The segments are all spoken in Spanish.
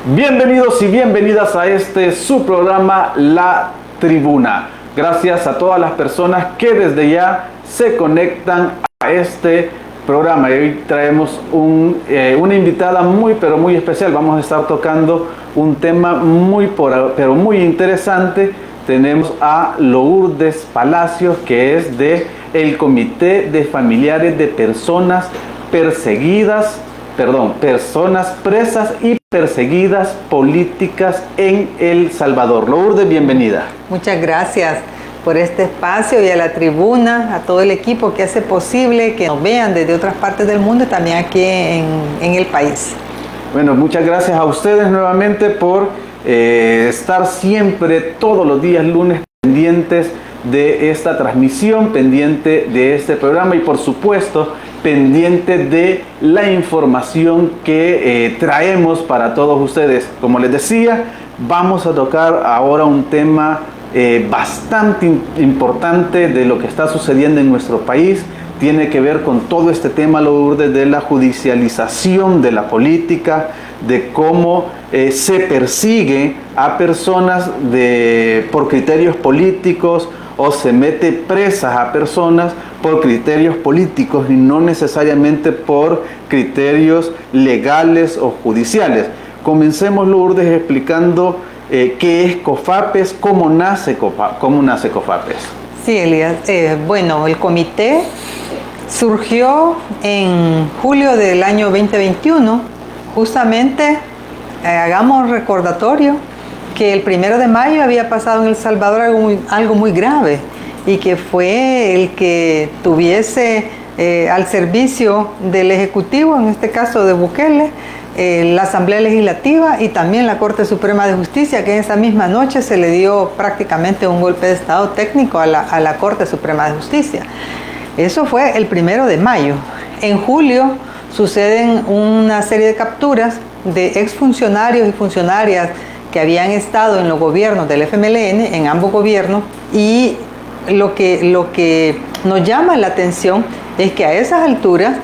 Bienvenidos y bienvenidas a su programa La Tribuna. Gracias a todas las personas que desde ya se conectan a este programa. Y hoy traemos una invitada pero muy especial. Vamos a estar tocando un tema muy interesante. Tenemos a Lourdes Palacios, que es del Comité de Familiares de Personas presas y perseguidas políticas en El Salvador. Lourdes, bienvenida. Muchas gracias por este espacio y a la tribuna, a todo el equipo que hace posible que nos vean desde otras partes del mundo y también aquí en el país. Bueno, muchas gracias a ustedes nuevamente por estar siempre, todos los días lunes, pendientes de esta transmisión, pendiente de este programa y por supuesto pendiente de la información que traemos para todos ustedes. Como les decía, vamos a tocar ahora un tema bastante importante de lo que está sucediendo en nuestro país. Tiene que ver con todo este tema, Lourdes, de la judicialización de la política, de cómo se persigue a personas por criterios políticos o se mete presas a personas por criterios políticos y no necesariamente por criterios legales o judiciales. Comencemos, Lourdes, explicando qué es COFAPES, cómo nace COFAPES. Sí, Elías. Bueno, el comité surgió en julio del año 2021. Justamente, hagamos recordatorio que el 1 de mayo había pasado en El Salvador algo muy grave y que fue el que tuviese al servicio del Ejecutivo, en este caso de Bukele, la Asamblea Legislativa y también la Corte Suprema de Justicia, que en esa misma noche se le dio prácticamente un golpe de Estado técnico a la Corte Suprema de Justicia. Eso fue el 1 de mayo. En julio suceden una serie de capturas de exfuncionarios y funcionarias que habían estado en los gobiernos del FMLN, en ambos gobiernos, y lo que nos llama la atención es que a esas alturas,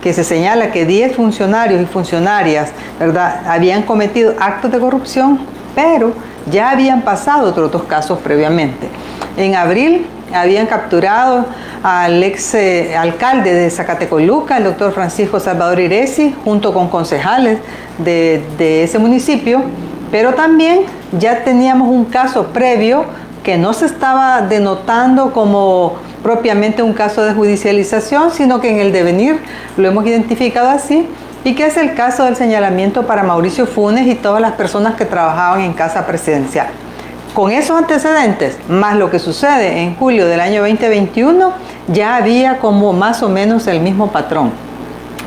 que se señala que 10 funcionarios y funcionarias, ¿verdad?, habían cometido actos de corrupción, pero ya habían pasado otros dos casos previamente. En abril habían capturado al ex alcalde de Zacatecoluca, el doctor Francisco Salvador Iresi, junto con concejales de ese municipio, pero también ya teníamos un caso previo que no se estaba denotando como propiamente un caso de judicialización, sino que en el devenir lo hemos identificado así, y que es el caso del señalamiento para Mauricio Funes y todas las personas que trabajaban en Casa Presidencial. Con esos antecedentes, más lo que sucede en julio del año 2021, ya había como más o menos el mismo patrón.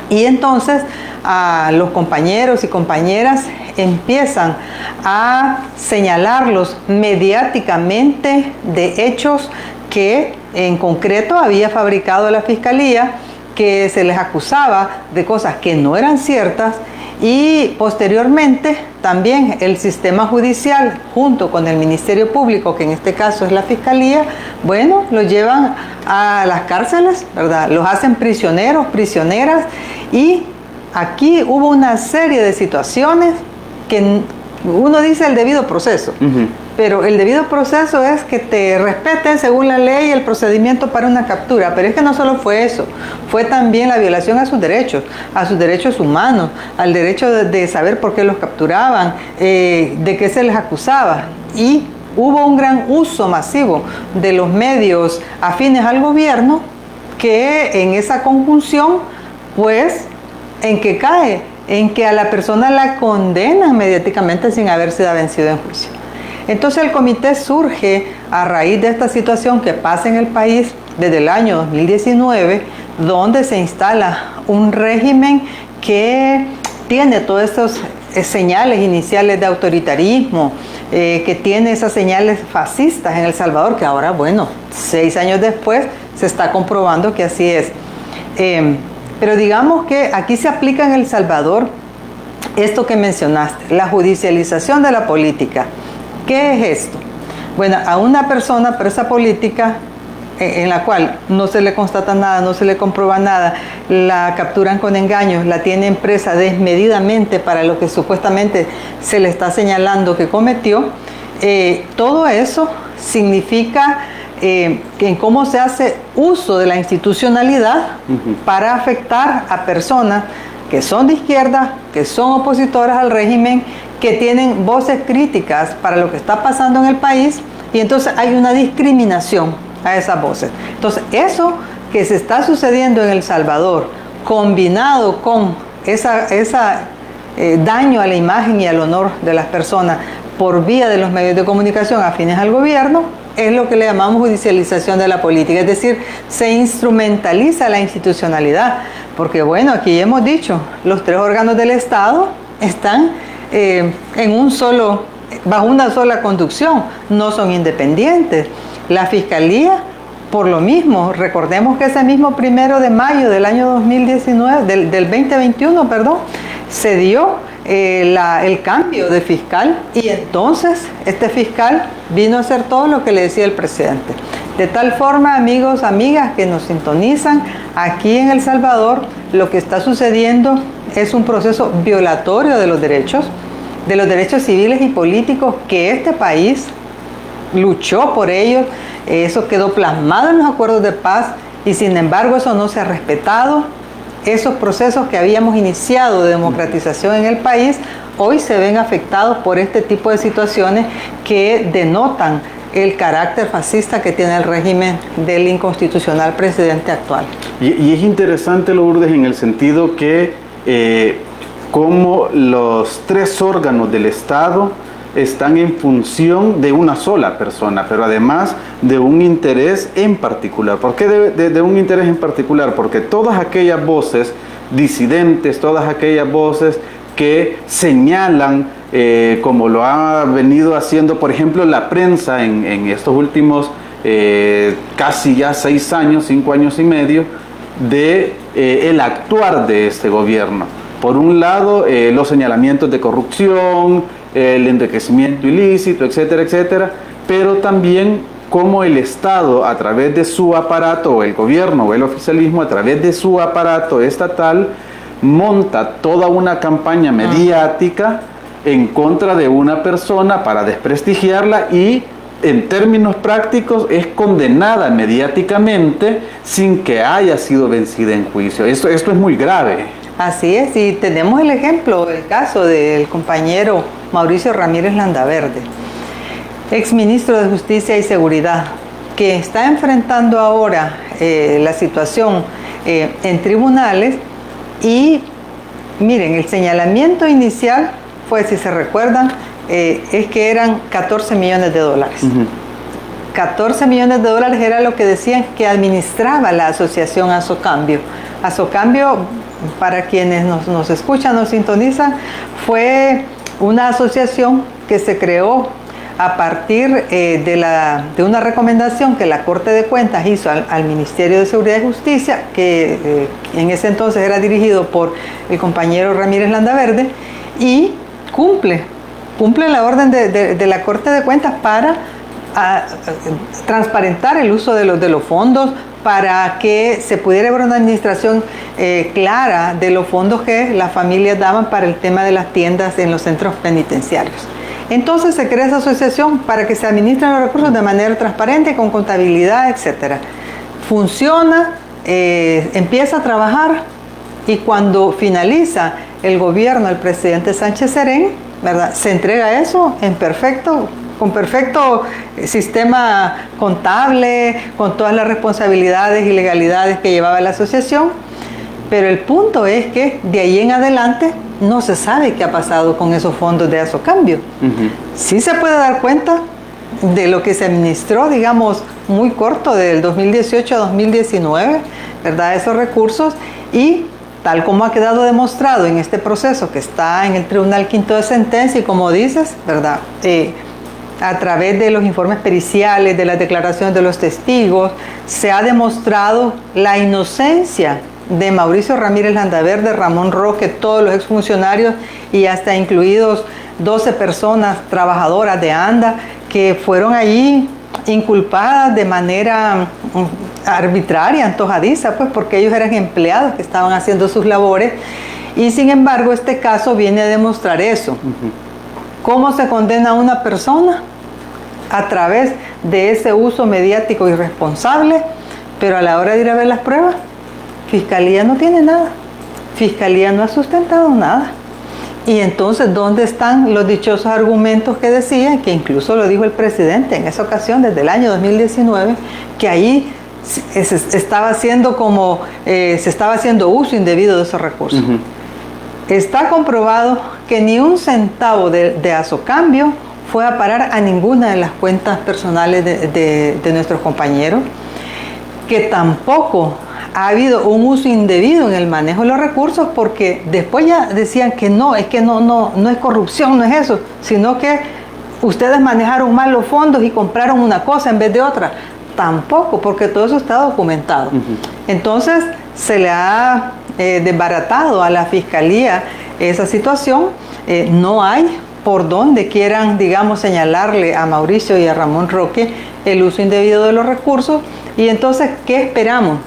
Y entonces a los compañeros y compañeras empiezan a señalarlos mediáticamente de hechos que en concreto había fabricado la Fiscalía, que se les acusaba de cosas que no eran ciertas, y posteriormente también el sistema judicial junto con el Ministerio Público, que en este caso es la Fiscalía, bueno, los llevan a las cárceles, ¿verdad? Los hacen prisioneros, prisioneras, y aquí hubo una serie de situaciones que uno dice el debido proceso, pero el debido proceso es que te respeten según la ley el procedimiento para una captura, pero es que no solo fue eso, fue también la violación a sus derechos humanos, al derecho de saber por qué los capturaban, de qué se les acusaba, y hubo un gran uso masivo de los medios afines al gobierno que en esa conjunción, pues, en que cae, en que a la persona la condenan mediáticamente sin haber sido vencido en juicio. Entonces el comité surge a raíz de esta situación que pasa en el país desde el año 2019, donde se instala un régimen que tiene todas estas señales iniciales de autoritarismo, que tiene esas señales fascistas en El Salvador, que ahora, bueno, 6 años después se está comprobando que así es. Pero digamos que aquí se aplica en El Salvador esto que mencionaste, la judicialización de la política. ¿Qué es esto? Bueno, a una persona presa política en la cual no se le constata nada, no se le comprueba nada, la capturan con engaños, la tienen presa desmedidamente para lo que supuestamente se le está señalando que cometió, todo eso significa en cómo se hace uso de la institucionalidad para afectar a personas que son de izquierda, que son opositoras al régimen, que tienen voces críticas para lo que está pasando en el país, y entonces hay una discriminación a esas voces. Entonces, eso que se está sucediendo en El Salvador, combinado con esa daño a la imagen y al honor de las personas por vía de los medios de comunicación afines al gobierno, es lo que le llamamos judicialización de la política, es decir, se instrumentaliza la institucionalidad, porque bueno, aquí hemos dicho, los 3 órganos del Estado están bajo una sola conducción, no son independientes. La Fiscalía, por lo mismo, recordemos que ese mismo 1 de mayo del año 2019, del 2021, perdón, se dio el cambio de fiscal, y entonces este fiscal vino a hacer todo lo que le decía el presidente. De tal forma, amigos, amigas que nos sintonizan, aquí en El Salvador lo que está sucediendo es un proceso violatorio de los derechos civiles y políticos que este país luchó por ellos. Eso quedó plasmado en los acuerdos de paz y sin embargo eso no se ha respetado. Esos procesos que habíamos iniciado de democratización en el país hoy se ven afectados por este tipo de situaciones que denotan el carácter fascista que tiene el régimen del inconstitucional presidente actual. Y es interesante, Lourdes, en el sentido que como los 3 órganos del Estado están en función de una sola persona, pero además de un interés en particular. ¿Por qué de un interés en particular? Porque todas aquellas voces disidentes, todas aquellas voces que señalan, como lo ha venido haciendo, por ejemplo, la prensa en estos últimos casi ya 6 años, 5 años y medio, de el actuar de este gobierno. Por un lado, los señalamientos de corrupción, el enriquecimiento ilícito, etcétera, etcétera, pero también cómo el Estado, a través de su aparato, o el gobierno o el oficialismo, a través de su aparato estatal, monta toda una campaña mediática en contra de una persona para desprestigiarla y, en términos prácticos, es condenada mediáticamente sin que haya sido vencida en juicio. Esto es muy grave. Así es, y tenemos el ejemplo, el caso del compañero Mauricio Ramírez Landaverde, exministro de Justicia y Seguridad, que está enfrentando ahora la situación en tribunales. Y miren, el señalamiento inicial fue, si se recuerdan, es que eran 14 millones de dólares. 14 millones de dólares era lo que decían que administraba la asociación Asocambio. Asocambio, para quienes nos escuchan, nos sintonizan, fue una asociación que se creó a partir de una recomendación que la Corte de Cuentas hizo al Ministerio de Seguridad y Justicia, que en ese entonces era dirigido por el compañero Ramírez Landaverde, y cumple la orden de la Corte de Cuentas para transparentar el uso de los fondos, para que se pudiera ver una administración clara de los fondos que las familias daban para el tema de las tiendas en los centros penitenciarios. Entonces se crea esa asociación para que se administren los recursos de manera transparente, con contabilidad, etc. Funciona, empieza a trabajar, y cuando finaliza el gobierno del presidente Sánchez Serén, ¿verdad?, se entrega eso con perfecto sistema contable, con todas las responsabilidades y legalidades que llevaba la asociación. Pero el punto es que de ahí en adelante no se sabe qué ha pasado con esos fondos de Asocambio. Sí se puede dar cuenta de lo que se administró, digamos, muy corto, del 2018 a 2019, ¿verdad?, esos recursos, y tal como ha quedado demostrado en este proceso que está en el Tribunal Quinto de Sentencia, y como dices, ¿verdad?, a través de los informes periciales, de las declaraciones de los testigos, se ha demostrado la inocencia de Mauricio Ramírez Landaverde, Ramón Roque, todos los exfuncionarios, y hasta incluidos 12 personas trabajadoras de ANDA que fueron allí inculpadas de manera arbitraria, antojadiza, pues porque ellos eran empleados que estaban haciendo sus labores, y sin embargo este caso viene a demostrar eso. ¿Cómo se condena a una persona? A través de ese uso mediático irresponsable, pero a la hora de ir a ver las pruebas, Fiscalía no tiene nada, Fiscalía no ha sustentado nada. Y entonces, ¿dónde están los dichosos argumentos que decían, que incluso lo dijo el presidente en esa ocasión, desde el año 2019, que ahí se estaba haciendo uso indebido de esos recursos? Está comprobado que ni un centavo de azocambio fue a parar a ninguna de las cuentas personales de nuestros compañeros, que tampoco ha habido un uso indebido en el manejo de los recursos, porque después ya decían que no es corrupción, no es eso, sino que ustedes manejaron mal los fondos y compraron una cosa en vez de otra. Tampoco, porque todo eso está documentado. Entonces se le ha desbaratado a la Fiscalía esa situación. No hay por donde quieran, digamos, señalarle a Mauricio y a Ramón Roque el uso indebido de los recursos. Y entonces, ¿qué esperamos?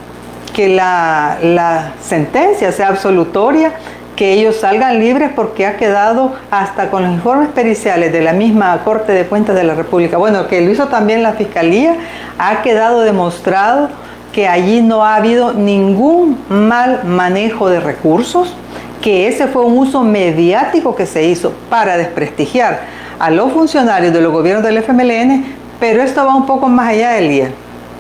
Que la sentencia sea absolutoria, que ellos salgan libres, porque ha quedado hasta con los informes periciales de la misma Corte de Cuentas de la República, bueno, que lo hizo también la Fiscalía, ha quedado demostrado que allí no ha habido ningún mal manejo de recursos, que ese fue un uso mediático que se hizo para desprestigiar a los funcionarios de los gobiernos del FMLN, pero esto va un poco más allá del día.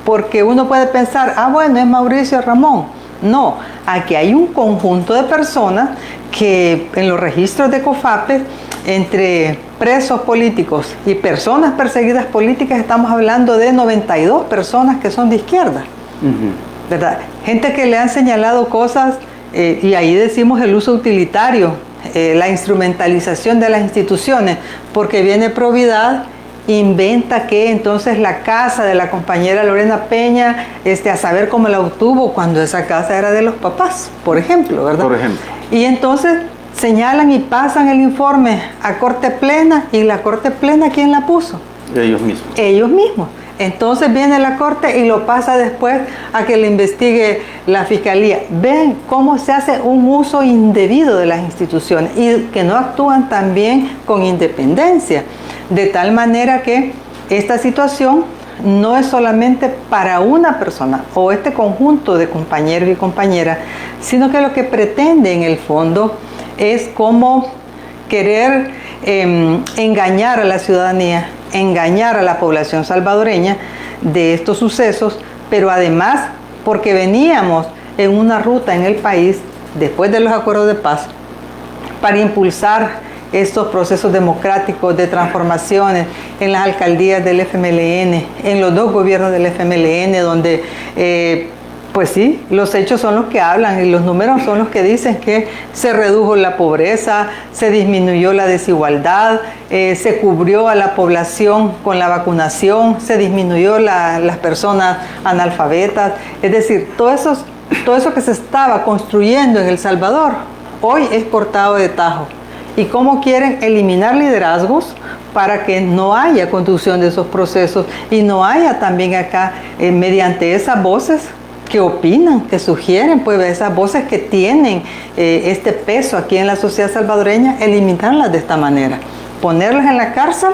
Porque uno puede pensar, bueno, es Mauricio Ramón. No, aquí hay un conjunto de personas que en los registros de COFAPES, entre presos políticos y personas perseguidas políticas, estamos hablando de 92 personas que son de izquierda. ¿Verdad? Gente que le han señalado cosas, y ahí decimos el uso utilitario, la instrumentalización de las instituciones, porque viene Providad, inventa que entonces la casa de la compañera Lorena Peña, a saber cómo la obtuvo, cuando esa casa era de los papás, por ejemplo, ¿verdad? Por ejemplo. Y entonces señalan y pasan el informe a Corte Plena, y la Corte Plena, ¿quién la puso? Ellos mismos. Ellos mismos. Entonces viene la Corte y lo pasa después a que le investigue la Fiscalía. Ven cómo se hace un uso indebido de las instituciones y que no actúan también con independencia. De tal manera que esta situación no es solamente para una persona o este conjunto de compañeros y compañeras, sino que lo que pretende en el fondo es como querer engañar a la ciudadanía, engañar a la población salvadoreña de estos sucesos, pero además porque veníamos en una ruta en el país, después de los acuerdos de paz, para impulsar estos procesos democráticos de transformaciones en las alcaldías del FMLN, en los dos gobiernos del FMLN, donde pues sí, los hechos son los que hablan y los números son los que dicen que se redujo la pobreza, se disminuyó la desigualdad, se cubrió a la población con la vacunación, se disminuyó las personas analfabetas. Es decir, todo eso que se estaba construyendo en El Salvador, hoy es cortado de tajo. ¿Y cómo quieren eliminar liderazgos para que no haya conducción de esos procesos y no haya también acá, mediante esas voces que opinan, que sugieren, pues esas voces que tienen este peso aquí en la sociedad salvadoreña, eliminarlas de esta manera, ponerlas en la cárcel,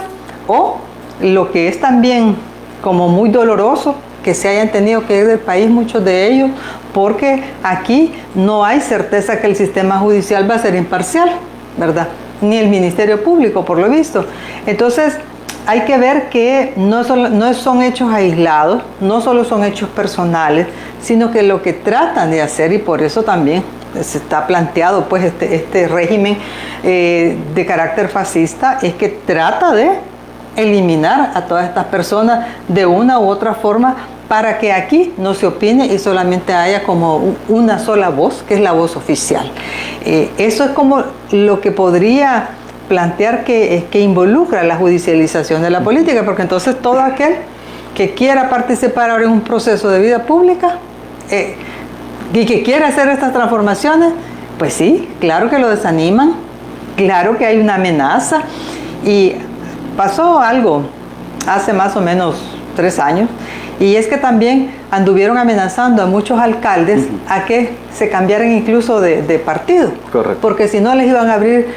o lo que es también como muy doloroso, que se hayan tenido que ir del país muchos de ellos, porque aquí no hay certeza que el sistema judicial va a ser imparcial, ¿verdad? Ni el Ministerio Público, por lo visto. Entonces, hay que ver que no son hechos aislados, no solo son hechos personales, sino que lo que tratan de hacer, y por eso también se está planteado pues este régimen de carácter fascista, es que trata de eliminar a todas estas personas de una u otra forma, para que aquí no se opine y solamente haya como una sola voz, que es la voz oficial. Eso es como lo que podría plantear que involucra la judicialización de la política, porque entonces todo aquel que quiera participar ahora en un proceso de vida pública y que quiera hacer estas transformaciones, pues sí, claro que lo desaniman, claro que hay una amenaza. Y pasó algo hace más o menos 3 años, y es que también anduvieron amenazando a muchos alcaldes a que se cambiaran incluso de partido. Correcto. Porque si no les iban a abrir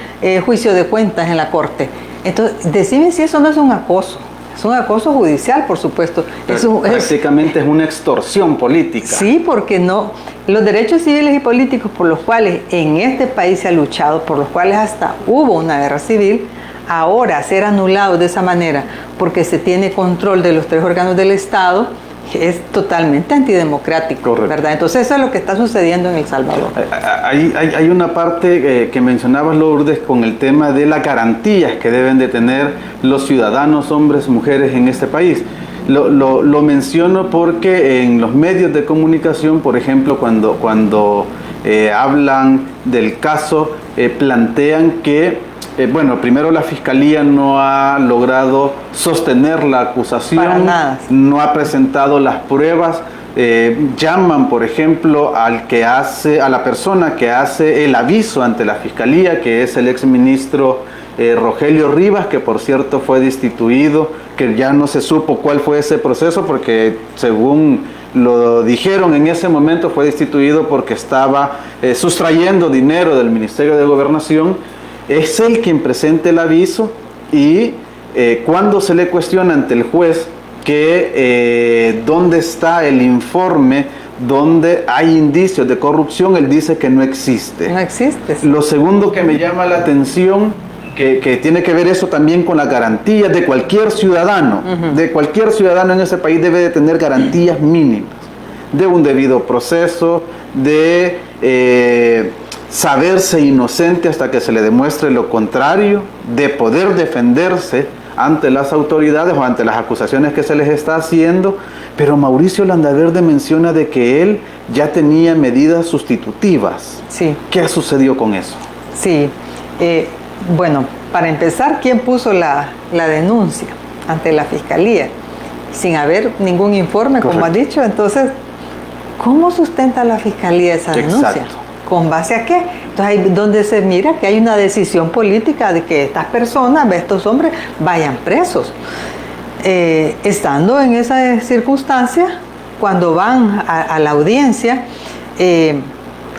juicio de cuentas en la corte. Entonces, decime si eso no es un acoso. Es un acoso judicial, por supuesto. Prácticamente es una extorsión política. Sí, porque no, los derechos civiles y políticos por los cuales en este país se ha luchado, por los cuales hasta hubo una guerra civil, ahora ser anulados de esa manera porque se tiene control de los 3 órganos del Estado es totalmente antidemocrático. Correcto. ¿Verdad? Entonces eso es lo que está sucediendo en El Salvador. Hay una parte que mencionabas, Lourdes, con el tema de las garantías que deben de tener los ciudadanos, hombres, mujeres en este país. Lo menciono porque en los medios de comunicación, por ejemplo, cuando hablan del caso, plantean que bueno, primero la Fiscalía no ha logrado sostener la acusación, para nada. No ha presentado las pruebas, llaman, por ejemplo, a la persona que hace el aviso ante la Fiscalía, que es el exministro Rogelio Rivas, que por cierto fue destituido, que ya no se supo cuál fue ese proceso, porque según lo dijeron en ese momento fue destituido porque estaba sustrayendo dinero del Ministerio de Gobernación. Es él quien presenta el aviso y cuando se le cuestiona ante el juez que dónde está el informe donde hay indicios de corrupción, él dice que no existe. No existe. Lo segundo que me llama la atención, que tiene que ver eso también con las garantías de cualquier ciudadano, de cualquier ciudadano en ese país debe de tener garantías mínimas, de un debido proceso, de saberse inocente hasta que se le demuestre lo contrario, de poder defenderse ante las autoridades o ante las acusaciones que se les está haciendo. Pero Mauricio Landaverde menciona de que él ya tenía medidas sustitutivas. Sí. ¿Qué sucedió con eso? Sí, bueno, para empezar, ¿quién puso la denuncia ante la Fiscalía? Sin haber ningún informe, correcto, como has dicho. Entonces, ¿cómo sustenta la Fiscalía esa denuncia? Exacto. ¿Con base a qué? Entonces ahí donde se mira que hay una decisión política de que estas personas, estos hombres, vayan presos. Estando en esa circunstancia, cuando van a la audiencia,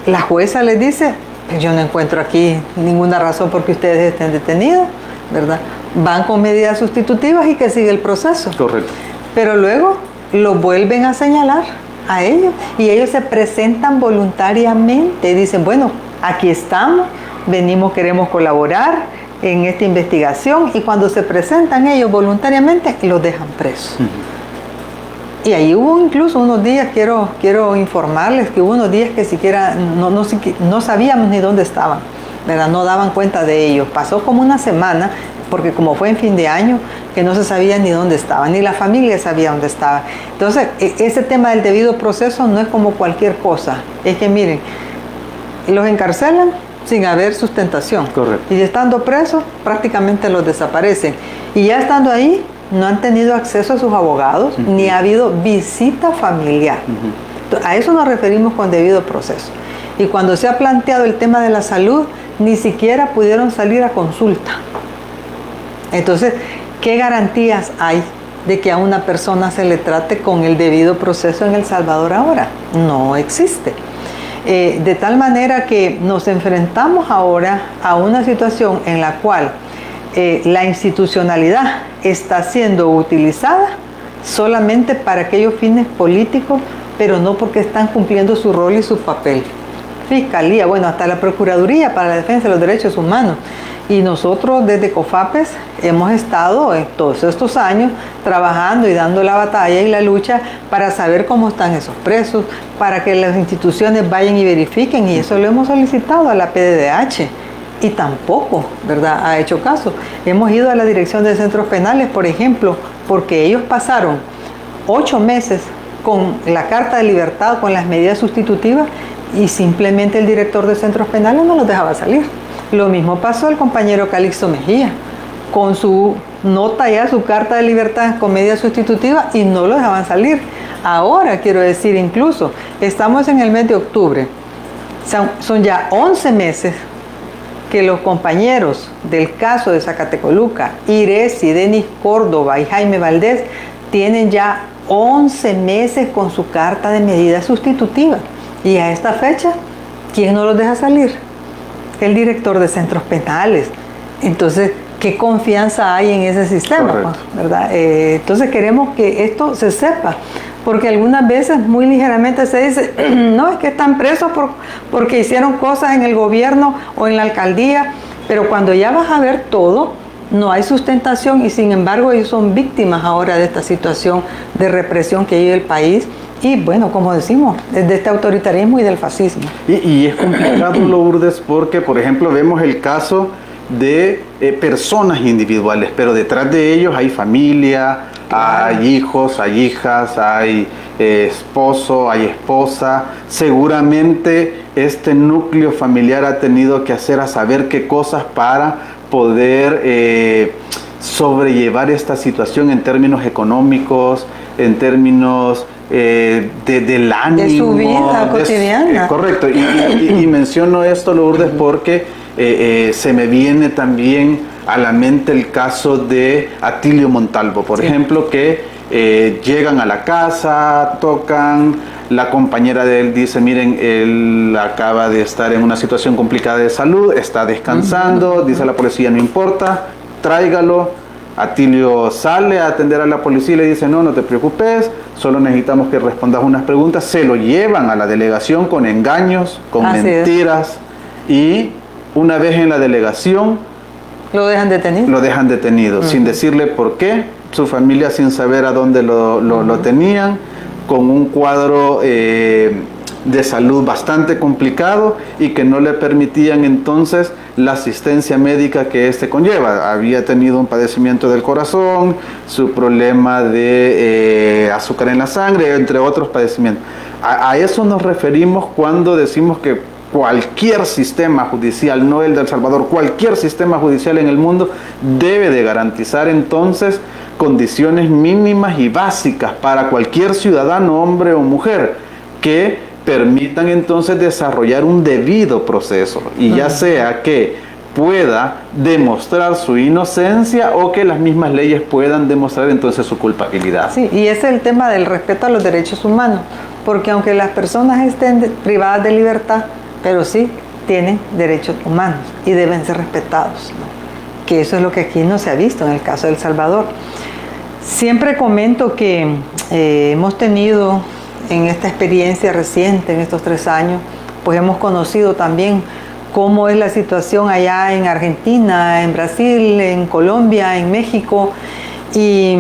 la jueza les dice, yo no encuentro aquí ninguna razón por que ustedes estén detenidos, ¿verdad? Van con medidas sustitutivas y que sigue el proceso. Correcto. Pero luego lo vuelven a señalar a ellos y ellos se presentan voluntariamente, dicen, bueno, aquí estamos, venimos, queremos colaborar en esta investigación, y cuando se presentan ellos voluntariamente los dejan presos. Y ahí hubo incluso unos días, quiero informarles que hubo unos días que siquiera no sabíamos ni dónde estaban, ¿verdad? No daban cuenta de ellos. Pasó como una semana, porque como fue en fin de año, que no se sabía ni dónde estaban, ni la familia sabía dónde estaba. Entonces, ese tema del debido proceso no es como cualquier cosa. Es que miren, los encarcelan sin haber sustentación. Correcto. Y estando presos, prácticamente los desaparecen. Y ya estando ahí, no han tenido acceso a sus abogados, ni ha habido visita familiar. A eso nos referimos con debido proceso. Y cuando se ha planteado el tema de la salud, ni siquiera pudieron salir a consulta. Entonces, ¿qué garantías hay de que a una persona se le trate con el debido proceso en El Salvador ahora? No existe. De tal manera que nos enfrentamos ahora a una situación en la cual la institucionalidad está siendo utilizada solamente para aquellos fines políticos, pero no porque están cumpliendo su rol y su papel. Fiscalía, bueno, hasta la Procuraduría para la Defensa de los Derechos Humanos. Y nosotros desde COFAPES hemos estado en todos estos años trabajando y dando la batalla y la lucha para saber cómo están esos presos, para que las instituciones vayan y verifiquen, y eso lo hemos solicitado a la PDDH y tampoco, ¿verdad?, ha hecho caso. Hemos ido a la Dirección de Centros Penales, por ejemplo, porque ellos pasaron 8 meses con la Carta de Libertad, con las medidas sustitutivas, y simplemente el director de Centros Penales no los dejaba salir. Lo mismo pasó al compañero Calixto Mejía, con su nota ya, su carta de libertad con medidas sustitutivas, y no lo dejaban salir. Ahora, quiero decir, incluso, estamos en el mes de octubre, son ya 11 meses que los compañeros del caso de Zacatecoluca, Iresi, Denis Córdoba y Jaime Valdés, tienen ya 11 meses con su carta de medida sustitutiva. Y a esta fecha, ¿quién no los deja salir? El director de centros penales. Entonces, ¿qué confianza hay en ese sistema? Correcto. ¿Verdad? Entonces queremos que esto se sepa, porque algunas veces muy ligeramente se dice, no, es que están presos porque hicieron cosas en el gobierno o en la alcaldía, pero cuando ya vas a ver todo, no hay sustentación y sin embargo ellos son víctimas ahora de esta situación de represión que vive el país. Y bueno, como decimos, de este autoritarismo y del fascismo. Y es complicado, Lourdes, porque, por ejemplo, vemos el caso de personas individuales, pero detrás de ellos hay familia, hay hijos, hay hijas, hay esposo, hay esposa. Seguramente este núcleo familiar ha tenido que hacer a saber qué cosas para poder sobrellevar esta situación en términos económicos, en términos del ánimo. De su vida cotidiana. Correcto. Y menciono esto, Lourdes, porque se me viene también a la mente el caso de Atilio Montalvo, por ejemplo, que llegan a la casa, tocan, la compañera de él dice, miren, él acaba de estar en una situación complicada de salud, está descansando, dice la policía, no importa, tráigalo. Atilio sale a atender a la policía y le dice, no te preocupes, solo necesitamos que respondas unas preguntas. Se lo llevan a la delegación con engaños, con mentiras, y una vez en la delegación lo dejan detenido. Lo dejan detenido, sin decirle por qué, su familia sin saber a dónde lo tenían, con un cuadro de salud bastante complicado y que no le permitían entonces la asistencia médica que este conlleva. Había tenido un padecimiento del corazón, su problema de azúcar en la sangre, entre otros padecimientos. A eso nos referimos cuando decimos que cualquier sistema judicial, no el de El Salvador, cualquier sistema judicial en el mundo debe de garantizar entonces condiciones mínimas y básicas para cualquier ciudadano, hombre o mujer, que permitan entonces desarrollar un debido proceso, y ya sea que pueda demostrar su inocencia o que las mismas leyes puedan demostrar entonces su culpabilidad. Sí, y ese es el tema del respeto a los derechos humanos, porque aunque las personas estén privadas de libertad, pero sí tienen derechos humanos y deben ser respetados, ¿no? Que eso es lo que aquí no se ha visto en el caso de El Salvador. Siempre comento que hemos tenido en esta experiencia reciente, en estos 3 años, pues hemos conocido también cómo es la situación allá en Argentina, en Brasil, en Colombia, en México, y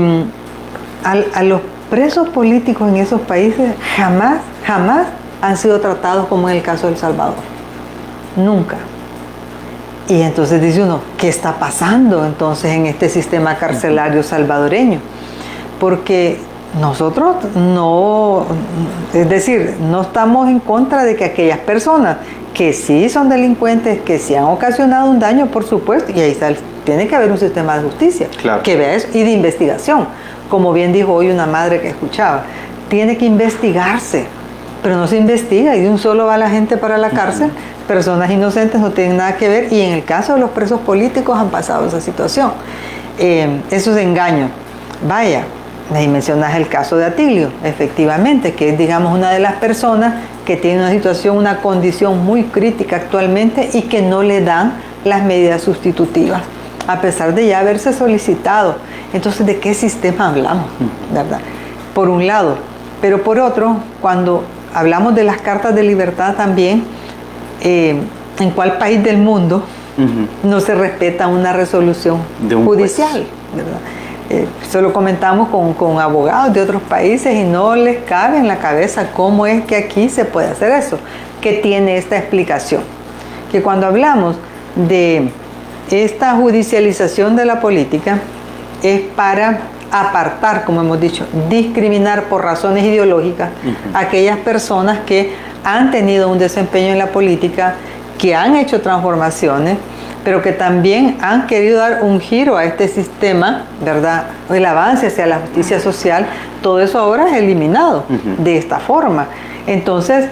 a los presos políticos en esos países jamás han sido tratados como en el caso de El Salvador. Nunca. Y entonces dice uno, ¿qué está pasando entonces en este sistema carcelario salvadoreño? Porque nosotros no, es decir, no estamos en contra de que aquellas personas que sí son delincuentes, que sí han ocasionado un daño, por supuesto, y ahí tiene que haber un sistema de justicia, claro, que vea eso, y de investigación. Como bien dijo hoy una madre que escuchaba, tiene que investigarse, pero no se investiga y de un solo va la gente para la cárcel. Personas inocentes no tienen nada que ver, y en el caso de los presos políticos han pasado esa situación. Eso es engaño. Vaya, me mencionas el caso de Atilio, efectivamente, que es, digamos, una de las personas que tiene una situación, una condición muy crítica actualmente y que no le dan las medidas sustitutivas, a pesar de ya haberse solicitado. Entonces, ¿de qué sistema hablamos? ¿Verdad? Por un lado. Pero por otro, cuando hablamos de las cartas de libertad también, ¿en cuál país del mundo no se respeta una resolución judicial? ¿Verdad? Eso lo comentamos con abogados de otros países y no les cabe en la cabeza cómo es que aquí se puede hacer eso, que tiene esta explicación. Que cuando hablamos de esta judicialización de la política es para apartar, como hemos dicho, discriminar por razones ideológicas a aquellas personas que han tenido un desempeño en la política, que han hecho transformaciones, pero que también han querido dar un giro a este sistema, ¿verdad? El avance hacia la justicia social, todo eso ahora es eliminado de esta forma. Entonces,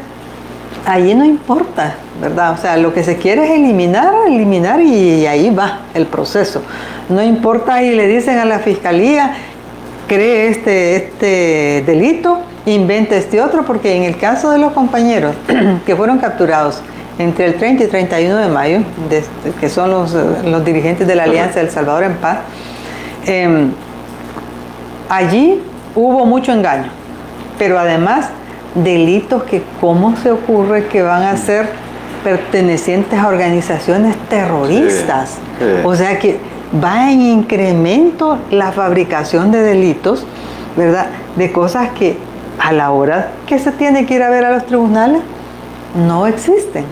ahí no importa, ¿verdad? O sea, lo que se quiere es eliminar y ahí va el proceso. No importa, y le dicen a la fiscalía cree este delito, inventa este otro, porque en el caso de los compañeros que fueron capturados entre el 30 y 31 de mayo, que son los dirigentes de la Alianza del Salvador en Paz, allí hubo mucho engaño, pero además delitos que cómo se ocurre que van a ser pertenecientes a organizaciones terroristas. Sí. O sea que va en incremento la fabricación de delitos, ¿verdad? De cosas que a la hora que se tiene que ir a ver a los tribunales no existen.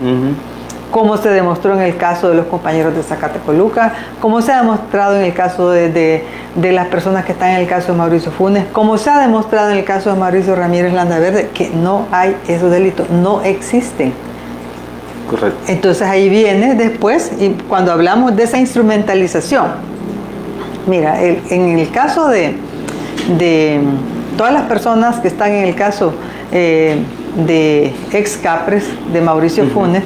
Como se demostró en el caso de los compañeros de Zacatecoluca, como se ha demostrado en el caso de las personas que están en el caso de Mauricio Funes, como se ha demostrado en el caso de Mauricio Ramírez Landaverde, que no hay esos delitos, no existen. Correcto. Entonces ahí viene después, y cuando hablamos de esa instrumentalización, mira, en el caso de todas las personas que están en el caso de ex capres de Mauricio Funes,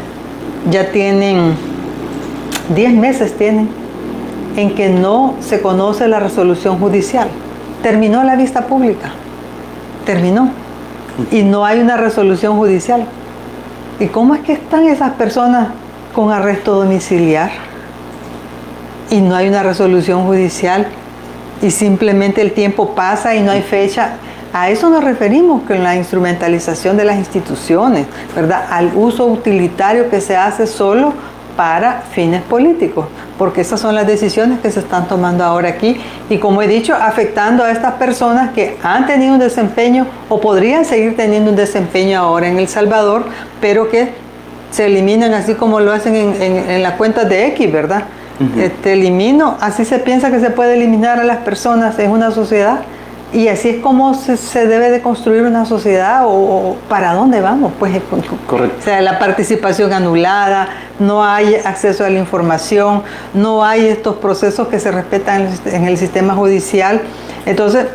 ya tienen 10 meses en que no se conoce la resolución judicial. Terminó la vista pública, terminó, y no hay una resolución judicial. ¿Y cómo es que están esas personas con arresto domiciliar y no hay una resolución judicial y simplemente el tiempo pasa y no hay fecha? A eso nos referimos con la instrumentalización de las instituciones, ¿verdad? Al uso utilitario que se hace solo para fines políticos, porque esas son las decisiones que se están tomando ahora aquí y, como he dicho, afectando a estas personas que han tenido un desempeño o podrían seguir teniendo un desempeño ahora en El Salvador, pero que se eliminan así como lo hacen en las cuentas de X, ¿verdad? Elimino, así se piensa que se puede eliminar a las personas en una sociedad. Y así es como se debe de construir una sociedad, o para dónde vamos. Pues, correcto. O sea, la participación anulada, no hay acceso a la información, no hay estos procesos que se respetan en el sistema judicial. Entonces,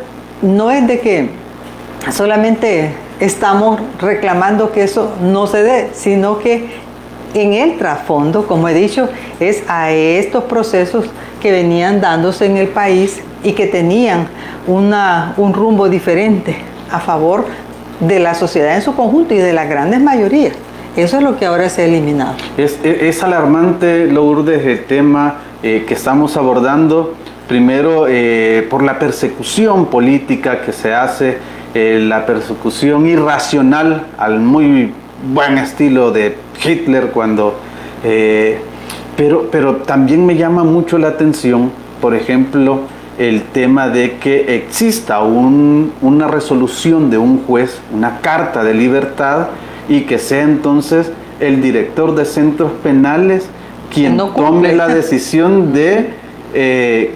no es de que solamente estamos reclamando que eso no se dé, sino que en el trasfondo, como he dicho, es a estos procesos que venían dándose en el país y que tenían un rumbo diferente a favor de la sociedad en su conjunto y de las grandes mayorías. Eso es lo que ahora se ha eliminado. Es alarmante, Lourdes, el tema que estamos abordando. Primero, por la persecución política que se hace, la persecución irracional al muy buen estilo de Hitler, pero también me llama mucho la atención, por ejemplo, el tema de que exista una resolución de un juez, una carta de libertad, y que sea entonces el director de centros penales quien tome la decisión de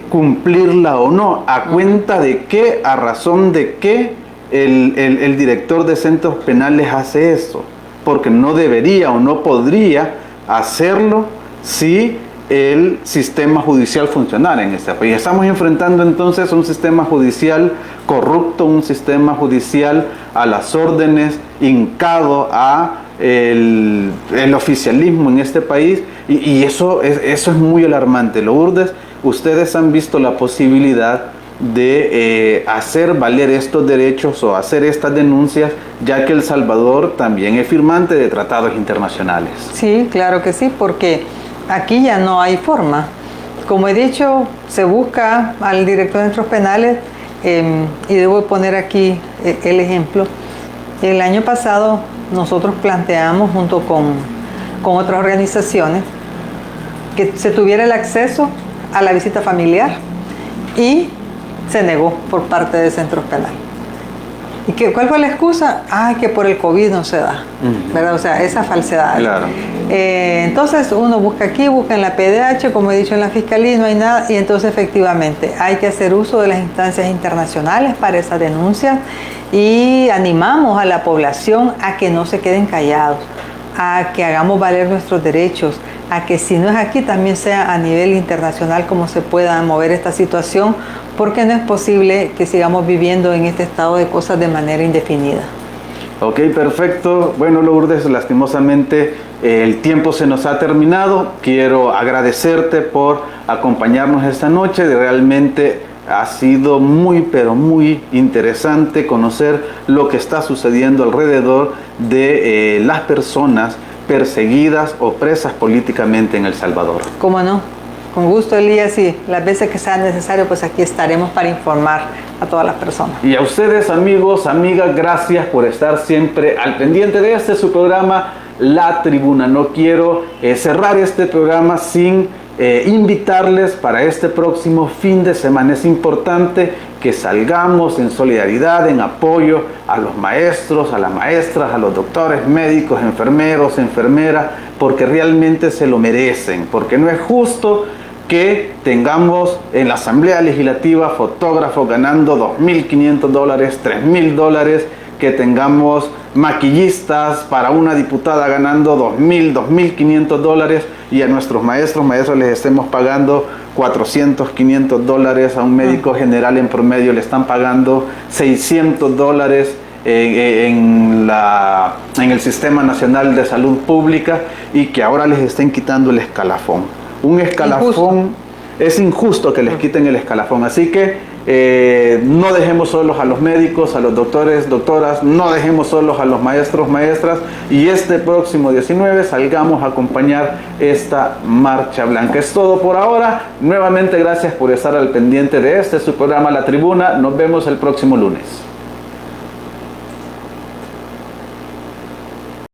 cumplirla o no. ¿A cuenta de qué? ¿A razón de qué el director de centros penales hace eso? Porque no debería o no podría hacerlo si el sistema judicial funcionara en este país. Estamos enfrentando entonces un sistema judicial corrupto, un sistema judicial a las órdenes, hincado a el oficialismo en este país, y eso es muy alarmante. Lourdes, ustedes han visto la posibilidad de hacer valer estos derechos o hacer estas denuncias, ya que El Salvador también es firmante de tratados internacionales. Sí, claro que sí, porque aquí ya no hay forma. Como he dicho, se busca al director de centros penales, y debo poner aquí el ejemplo. El año pasado nosotros planteamos, junto con otras organizaciones, que se tuviera el acceso a la visita familiar, y se negó por parte de centros penales. ¿Y cuál fue la excusa? Que por el COVID no se da, ¿verdad? O sea, esa falsedad. Claro. Entonces uno busca aquí, busca en la PDH, como he dicho, en la Fiscalía, no hay nada, y entonces efectivamente hay que hacer uso de las instancias internacionales para esas denuncias, y animamos a la población a que no se queden callados, a que hagamos valer nuestros derechos, a que si no es aquí también sea a nivel internacional como se pueda mover esta situación, porque no es posible que sigamos viviendo en este estado de cosas de manera indefinida. Ok, perfecto. Bueno, Lourdes, lastimosamente el tiempo se nos ha terminado. Quiero agradecerte por acompañarnos esta noche. Realmente Ha sido muy, pero muy interesante conocer lo que está sucediendo alrededor de las personas perseguidas o presas políticamente en El Salvador. ¿Cómo no? Con gusto, Elías, y las veces que sea necesario, pues aquí estaremos para informar a todas las personas. Y a ustedes, amigos, amigas, gracias por estar siempre al pendiente de su programa, La Tribuna. No quiero cerrar este programa sin invitarles para este próximo fin de semana. Es importante que salgamos en solidaridad, en apoyo a los maestros, a las maestras, a los doctores, médicos, enfermeros, enfermeras, porque realmente se lo merecen, porque no es justo que tengamos en la Asamblea Legislativa fotógrafos ganando $2.500, $3.000, que tengamos maquillistas para una diputada ganando $2.000, $2.500, y a nuestros maestros les estemos pagando $400, $500, a un médico general en promedio le están pagando $600 en el Sistema Nacional de Salud Pública, y que ahora les estén quitando el escalafón. Un escalafón, es injusto que les quiten el escalafón, así que no dejemos solos a los médicos, a los doctores, doctoras, no dejemos solos a los maestros, maestras, y este próximo 19 salgamos a acompañar esta marcha blanca. Es todo por ahora. Nuevamente gracias por estar al pendiente de su programa La Tribuna. Nos vemos el próximo lunes.